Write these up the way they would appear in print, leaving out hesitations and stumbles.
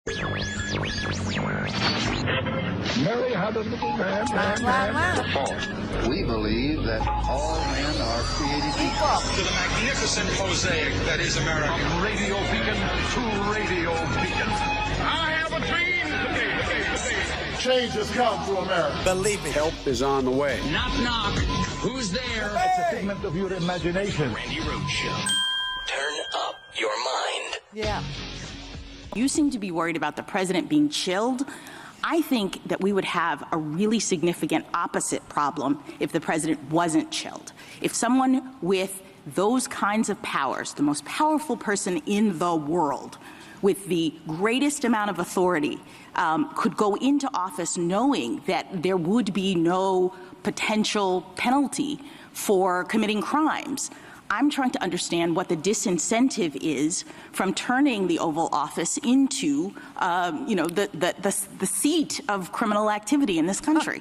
Mary had a little man. We believe that all men are created equal. To the magnificent mosaic that is America. From radio beacon to radio beacon. I have a dream today. Change has come to America. Believe me. Help is on the way. Knock, knock. Who's there? It's a figment of your imagination. Randi Rhodes Show. Turn up your mind. Yeah. You seem to be worried about the president being chilled. I think that we would have a really significant opposite problem if the president wasn't chilled. If someone with those kinds of powers, the most powerful person in the world, with the greatest amount of authority, could go into office knowing that there would be no potential penalty for committing crimes, I'm trying to understand what the disincentive is from turning the Oval Office into, the seat of criminal activity in this country.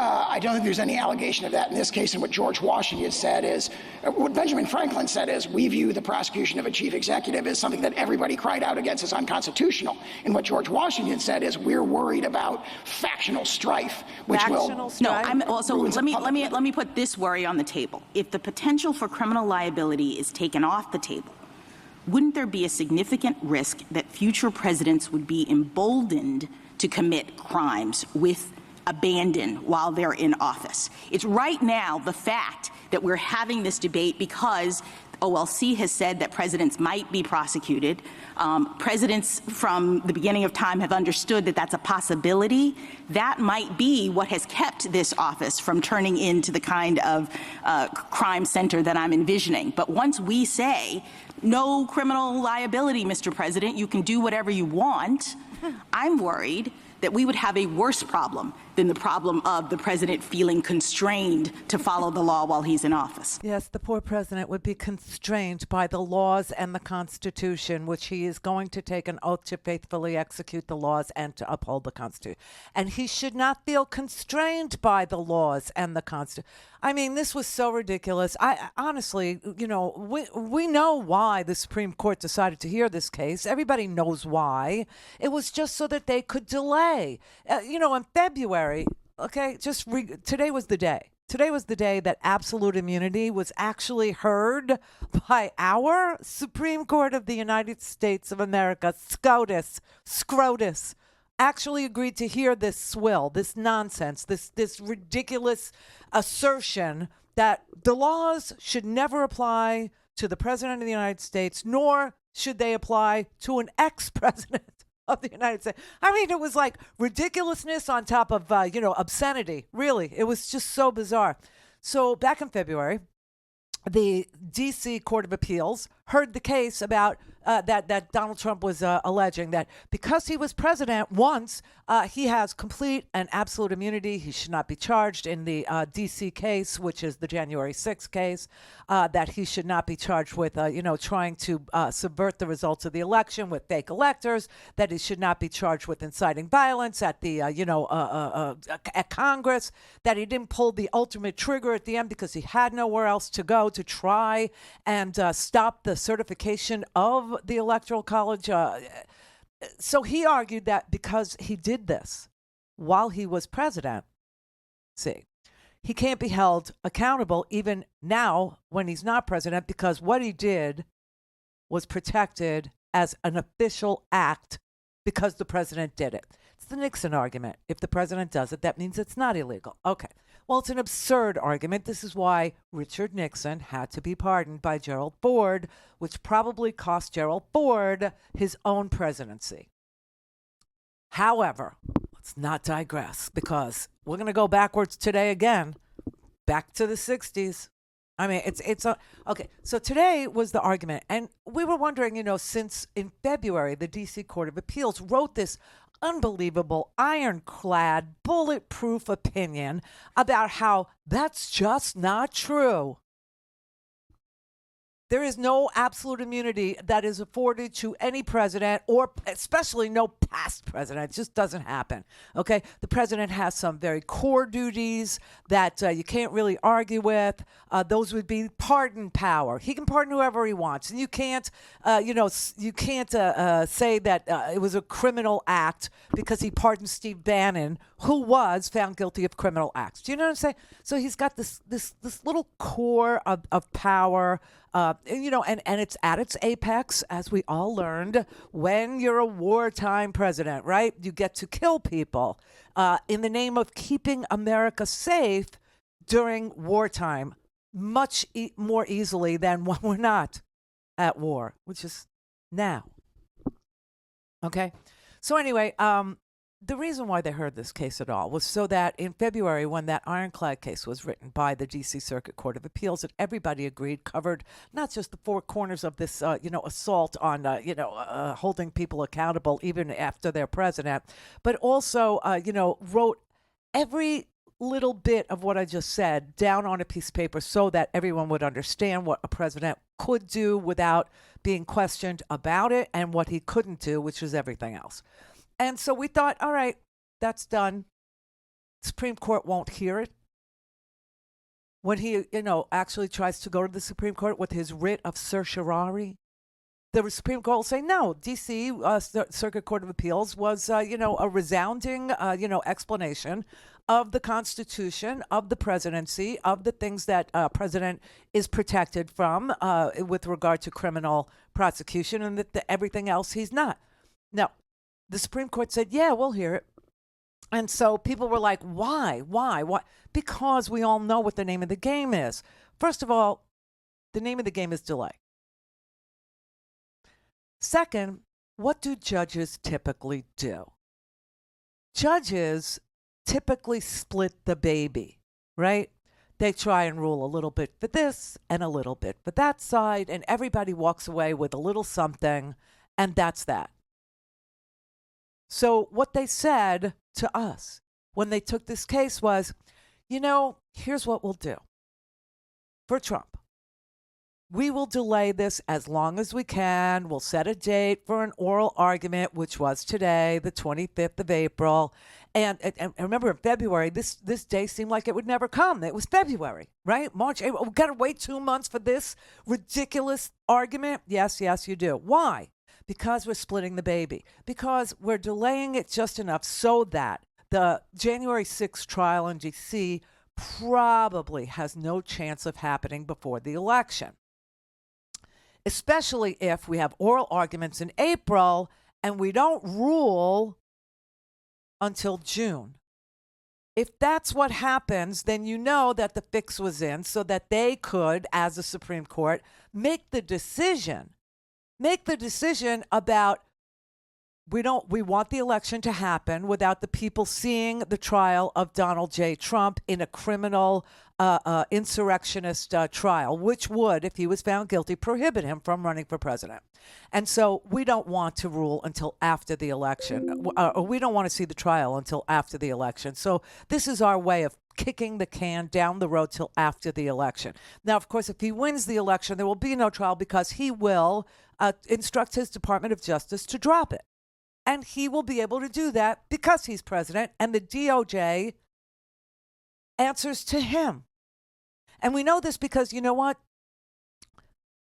I don't think there's any allegation of that in this case. And what George Washington said is, what Benjamin Franklin said is, we view the prosecution of a chief executive as something that everybody cried out against as unconstitutional. And what George Washington said is, we're worried about factional strife, which Factional strife? Let me put this worry on the table. If the potential for criminal liability is taken off the table, wouldn't there be a significant risk that future presidents would be emboldened to commit crimes with abandon while they're in office? It's right now the fact that we're having this debate because OLC has said that presidents might be prosecuted. Presidents from the beginning of time have understood that that's a possibility. That might be what has kept this office from turning into the kind of crime center that I'm envisioning. But once we say, no criminal liability, Mr. President, you can do whatever you want, I'm worried that we would have a worse problem than the problem of the president feeling constrained to follow the law while he's in office. Yes, the poor president would be constrained by the laws and the Constitution, which he is going to take an oath to faithfully execute the laws and to uphold the Constitution. And he should not feel constrained by the laws and the Constitution. I mean, this was so ridiculous. I honestly, we know why the Supreme Court decided to hear this case. Everybody knows why. It was just so that they could delay. In February, okay, today was the day. Today was the day that absolute immunity was actually heard by our Supreme Court of the United States of America, SCOTUS, actually agreed to hear this swill, this nonsense, this ridiculous assertion that the laws should never apply to the President of the United States, nor should they apply to an ex-president of the United States. I mean, it was like ridiculousness on top of, obscenity. Really, it was just so bizarre. So back in February, the D.C. Court of Appeals heard the case about that Donald Trump was alleging that because he was president once, he has complete and absolute immunity. He should not be charged in the D.C. case, which is the January 6th case, that he should not be charged with, trying to subvert the results of the election with fake electors, that he should not be charged with inciting violence at the, at Congress, that he didn't pull the ultimate trigger at the end because he had nowhere else to go to try and stop the certification of the Electoral College. So he argued that because he did this while he was president, he can't be held accountable even now when he's not president, because what he did was protected as an official act because the president did it. It's the Nixon argument. If the president does it, that means it's not illegal. Okay. Well, it's an absurd argument. This is why Richard Nixon had to be pardoned by Gerald Ford, which probably cost Gerald Ford his own presidency. However, let's not digress, because we're going to go backwards today again, back to the 60s. I mean, okay. So today was the argument, and we were wondering, since in February, the D.C. Court of Appeals wrote this unbelievable, ironclad, bulletproof opinion about how that's just not true. There is no absolute immunity that is afforded to any president, or especially no past president. It just doesn't happen. Okay? The president has some very core duties that you can't really argue with. Those would be pardon power. He can pardon whoever he wants. And you can't, you can't say that it was a criminal act because he pardoned Steve Bannon, who was found guilty of criminal acts. Do you know what I'm saying? So he's got this little core of power. And it's at its apex, as we all learned, when you're a wartime president, right? You get to kill people in the name of keeping America safe during wartime much more easily than when we're not at war, which is now. Okay? So anyway, the reason why they heard this case at all was so that in February, when that ironclad case was written by the D.C. Circuit Court of Appeals, that everybody agreed covered not just the four corners of this, assault on, holding people accountable even after they're president, but also, wrote every little bit of what I just said down on a piece of paper so that everyone would understand what a president could do without being questioned about it and what he couldn't do, which is everything else. And so we thought, all right, that's done. Supreme Court won't hear it. When he, actually tries to go to the Supreme Court with his writ of certiorari, the Supreme Court will say, no, D.C. Circuit Court of Appeals was, a resounding, explanation of the Constitution, of the presidency, of the things that president is protected from with regard to criminal prosecution, and that everything else he's not. No. The Supreme Court said, yeah, we'll hear it. And so people were like, why? Because we all know what the name of the game is. First of all, the name of the game is delay. Second, what do judges typically do? Judges typically split the baby, right? They try and rule a little bit for this and a little bit for that side, and everybody walks away with a little something, and that's that. So what they said to us when they took this case was, here's what we'll do. For Trump, we will delay this as long as we can. We'll set a date for an oral argument, which was today, the 25th of April. And remember, in February, this day seemed like it would never come. It was February, right? March, April. We've got to wait 2 months for this ridiculous argument? Yes, you do. Why? Because we're splitting the baby. Because we're delaying it just enough so that the January 6th trial in D.C. probably has no chance of happening before the election. Especially if we have oral arguments in April and we don't rule until June. If that's what happens, then you know that the fix was in so that they could, as a Supreme Court, make the decision about we want the election to happen without the people seeing the trial of Donald J. Trump in a criminal insurrectionist trial, which would, if he was found guilty, prohibit him from running for president. And so we don't want to rule until after the election, or we don't want to see the trial until after the election. So this is our way of kicking the can down the road till after the election. Now, of course, if he wins the election, there will be no trial because he will instruct his Department of Justice to drop it. And he will be able to do that because he's president, and the DOJ answers to him. And we know this because, you know what?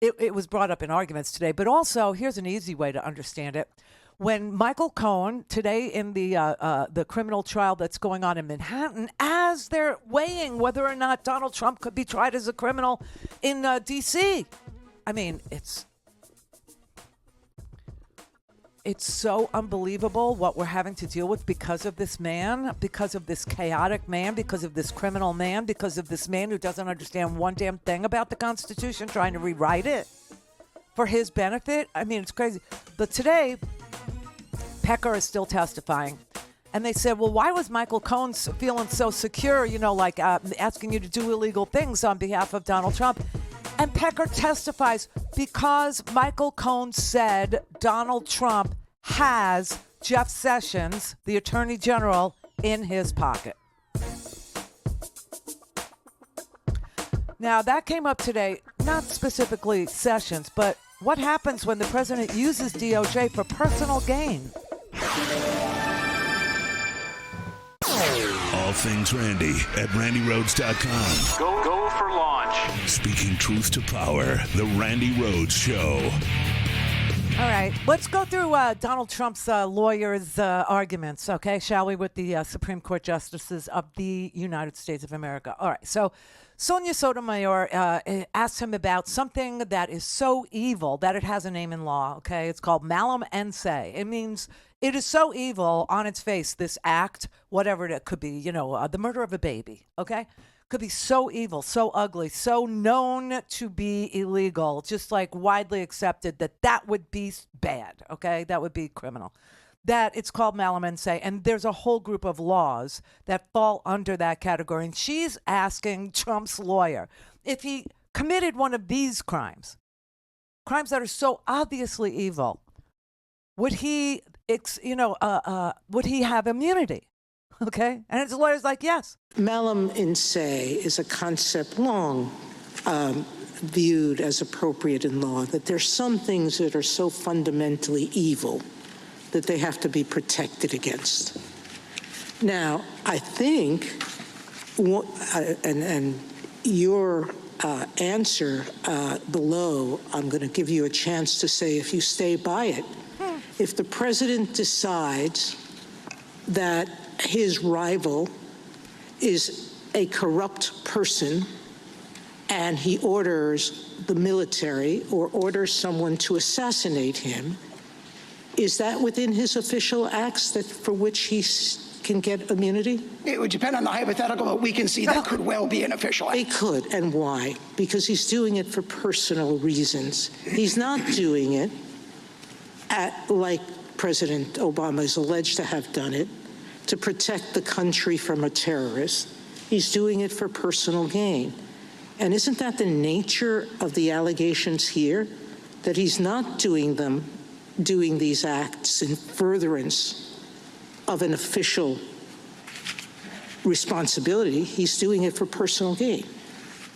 It was brought up in arguments today, but also here's an easy way to understand it. When Michael Cohen, today in the criminal trial that's going on in Manhattan, as they're weighing whether or not Donald Trump could be tried as a criminal in D.C., I mean, it's so unbelievable what we're having to deal with because of this man, because of this chaotic man, because of this criminal man, because of this man who doesn't understand one damn thing about the Constitution, trying to rewrite it for his benefit. I mean, it's crazy. But today, Pecker is still testifying. And they said, well, why was Michael Cohen feeling so secure, asking you to do illegal things on behalf of Donald Trump? And Pecker testifies because Michael Cohen said Donald Trump has Jeff Sessions, the Attorney General, in his pocket. Now, that came up today, not specifically Sessions, but what happens when the president uses DOJ for personal gain? All things Randi at RandiRhodes.com. Go for launch. Speaking truth to power, the Randi Rhodes Show. All right, let's go through Donald Trump's lawyers' arguments, okay, shall we, with the Supreme Court justices of the United States of America. All right, so Sonia Sotomayor asked him about something that is so evil that it has a name in law, okay? It's called malum en se. It means it is so evil on its face, this act, whatever it could be, the murder of a baby, okay? Could be so evil, so ugly, so known to be illegal, just like widely accepted that would be bad, okay? That would be criminal. That it's called malum en se, and there's a whole group of laws that fall under that category. And she's asking Trump's lawyer if he committed one of these crimes that are so obviously evil, would he, would he have immunity? Okay, and his lawyer's like, yes. Malum in se is a concept long viewed as appropriate in law, that there's some things that are so fundamentally evil that they have to be protected against. Now, I think, and your answer below, I'm going to give you a chance to say if you stay by it. If the president decides that his rival is a corrupt person and he orders the military or orders someone to assassinate him, is that within his official acts for which he can get immunity? It would depend on the hypothetical, but we can see that could well be an official act. It could, and why? Because he's doing it for personal reasons. He's not doing it like President Obama is alleged to have done it, to protect the country from a terrorist. He's doing it for personal gain. And isn't that the nature of the allegations here? That he's not doing these acts in furtherance of an official responsibility. He's doing it for personal gain.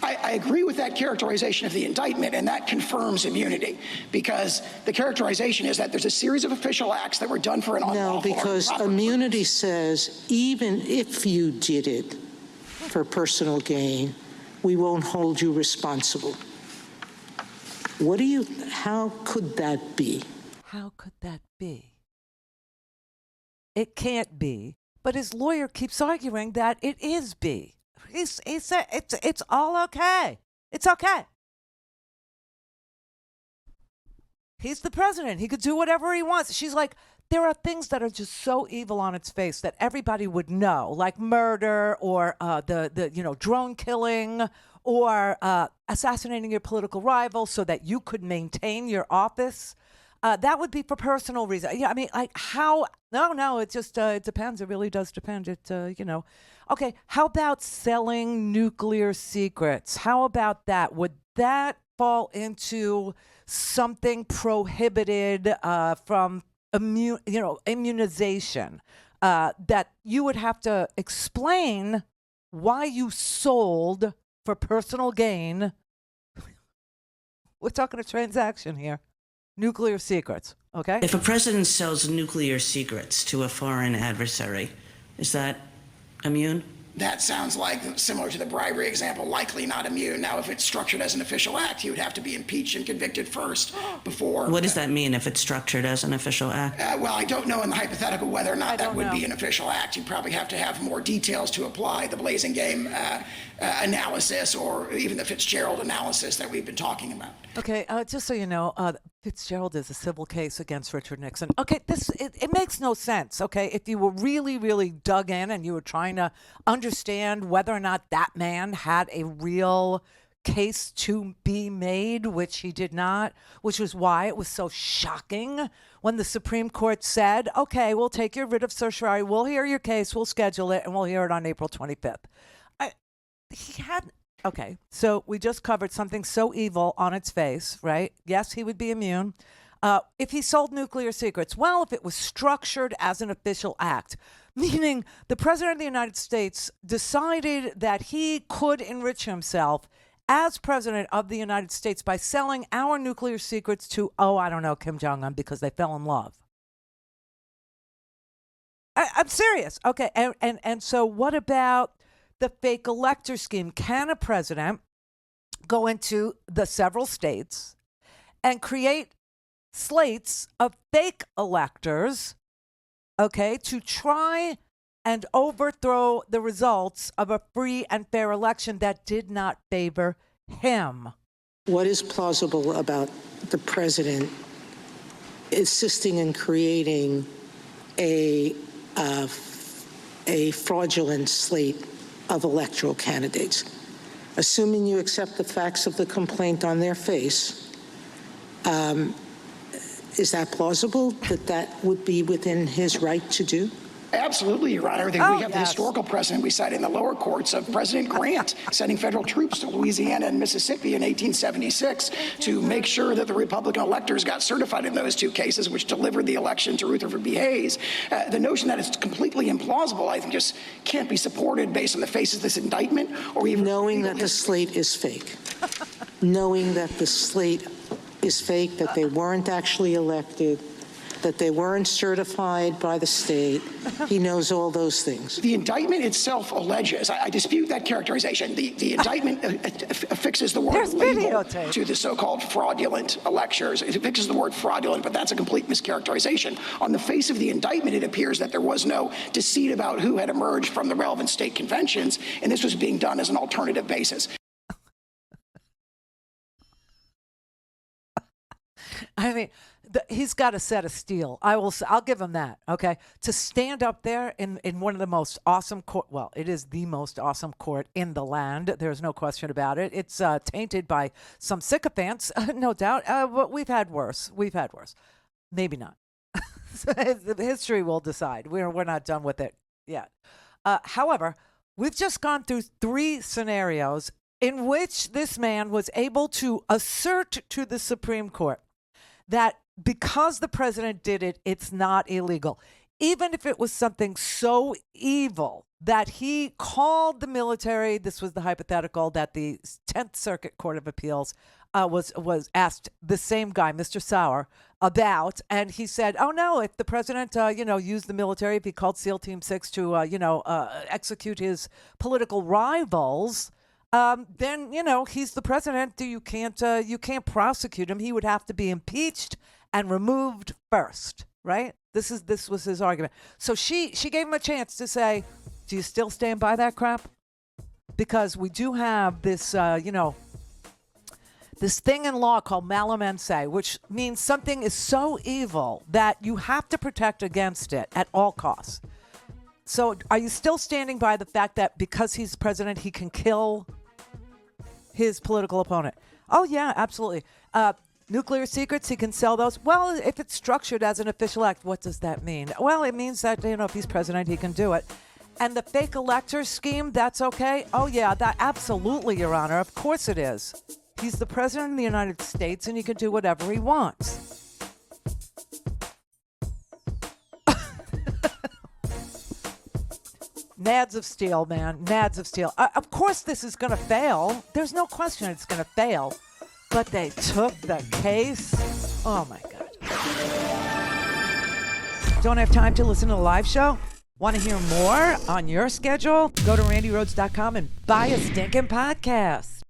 I agree with that characterization of the indictment, and that confirms immunity, because the characterization is that there's a series of official acts that were done for an unlawful. No, because immunity says even if you did it for personal gain, we won't hold you responsible. How could that be? How could that be? It can't be, but his lawyer keeps arguing that it is B. He said it's all okay. It's okay. He's the president. He could do whatever he wants. She's like, there are things that are just so evil on its face that everybody would know, like murder or the drone killing or assassinating your political rival so that you could maintain your office. That would be for personal reasons. Yeah, I mean, like how? No, it just it depends. It really does depend. Okay, how about selling nuclear secrets? How about that? Would that fall into something prohibited from immunization? That you would have to explain why you sold for personal gain. We're talking a transaction here. Nuclear secrets, okay? If a president sells nuclear secrets to a foreign adversary, is that immune? That sounds like similar to the bribery example, likely not immune. Now, if it's structured as an official act, he would have to be impeached and convicted first before. What does that mean if it's structured as an official act? Well, I don't know in the hypothetical whether or not that would be an official act. You'd probably have to have more details to apply the blazing game analysis or even the Fitzgerald analysis that we've been talking about. Okay, just so you know, Fitzgerald is a civil case against Richard Nixon. Okay, it makes no sense, okay? If you were really, really dug in and you were trying to understand whether or not that man had a real case to be made, which he did not, which was why it was so shocking when the Supreme Court said, okay, we'll take your writ of certiorari, we'll hear your case, we'll schedule it, and we'll hear it on April 25th. Okay, so we just covered something so evil on its face, right? Yes, he would be immune. If he sold nuclear secrets, well, if it was structured as an official act, meaning the President of the United States decided that he could enrich himself as president of the United States by selling our nuclear secrets to, I don't know, Kim Jong-un because they fell in love. I'm serious. Okay. And so what about the fake elector scheme? Can a president go into the several states and create slates of fake electors, okay, to try and overthrow the results of a free and fair election that did not favor him? What is plausible about the president assisting in creating a fraudulent slate of electoral candidates? Assuming you accept the facts of the complaint on their face, is that plausible that would be within his right to do? Absolutely, Your Honor. I think we have the historical precedent we cite in the lower courts of President Grant sending federal troops to Louisiana and Mississippi in 1876 to make sure that the Republican electors got certified in those two cases, which delivered the election to Rutherford B. Hayes. The notion that it's completely implausible, I think, just can't be supported based on the face of this indictment or even knowing that the slate is fake. Knowing that the slate is fake, that they weren't actually elected, that they weren't certified by the state. He knows all those things. The indictment itself alleges, I dispute that characterization. The indictment affixes the word label to the so-called fraudulent electors. It affixes the word fraudulent, but that's a complete mischaracterization. On the face of the indictment, it appears that there was no deceit about who had emerged from the relevant state conventions, and this was being done as an alternative basis. I mean, he's got a set of steel. I'll give him that. Okay, to stand up there in one of the most awesome court. Well, it is the most awesome court in the land. There's no question about it. It's tainted by some sycophants, no doubt. But we've had worse. Maybe not. History will decide. We're not done with it yet. However, we've just gone through 3 scenarios in which this man was able to assert to the Supreme Court that because the president did it, it's not illegal. Even if it was something so evil that he called the military, this was the hypothetical that the 10th Circuit Court of Appeals was asked the same guy, Mr. Sauer, about, and he said, oh no, if the president, used the military, if he called SEAL Team 6 to, execute his political rivals, then he's the president. You can't prosecute him. He would have to be impeached and removed first, right? This was his argument. So she gave him a chance to say, do you still stand by that crap? Because we do have this this thing in law called malum in se, which means something is so evil that you have to protect against it at all costs. So are you still standing by the fact that because he's president, he can kill his political opponent? Oh, yeah, absolutely. Nuclear secrets, he can sell those. Well, if it's structured as an official act, what does that mean? Well, it means that, if he's president, he can do it. And the fake elector scheme, that's okay? Oh, yeah, that absolutely, Your Honor. Of course it is. He's the president of the United States, and he can do whatever he wants. Nads of steel, man. Nads of steel. Of course this is going to fail. There's no question it's going to fail. But they took the case. Oh, my God. Don't have time to listen to the live show? Want to hear more on your schedule? Go to randyrhodes.com and buy a stinking podcast.